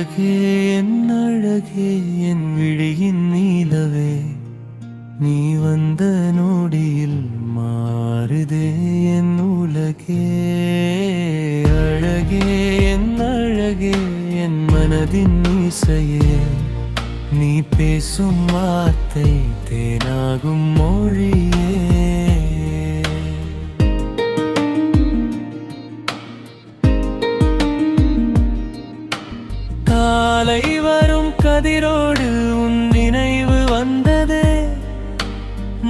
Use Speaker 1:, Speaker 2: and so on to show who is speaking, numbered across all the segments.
Speaker 1: அழகே என் அழகே என் விழியின் நீலவே நீ வந்த நொடியில் மாறுதே என் உலகே அழகே என் அழகே என் மனதின் இசையே நீ பேசும் வார்த்தை தேனாகும் மொழியே காலை வரும் கதிரோடு உன் நினைவு வந்ததே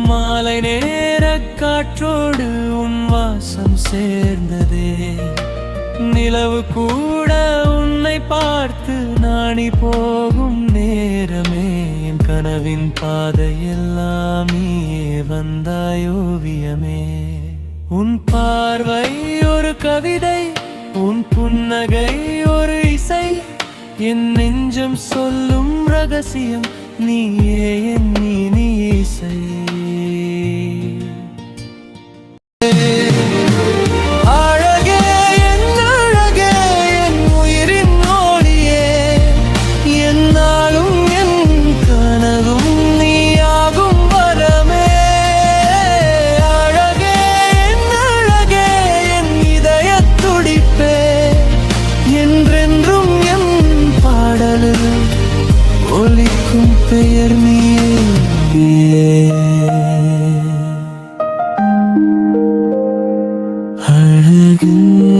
Speaker 1: மாலை நேர காற்றோடு உன் வாசம் சேர்ந்ததே நிலவு கூட உன்னை பார்த்து நாணி போகும் நேரமே என் கனவின் பாதையெல்லாம் நீயே வந்தாய் ஓவியமே உன் பார்வை ஒரு கவிதை உன் புன்னகை ஒரு இசை என் நெஞ்சம் சொல்லும் ரகசியம் நீயே என் நீ இசை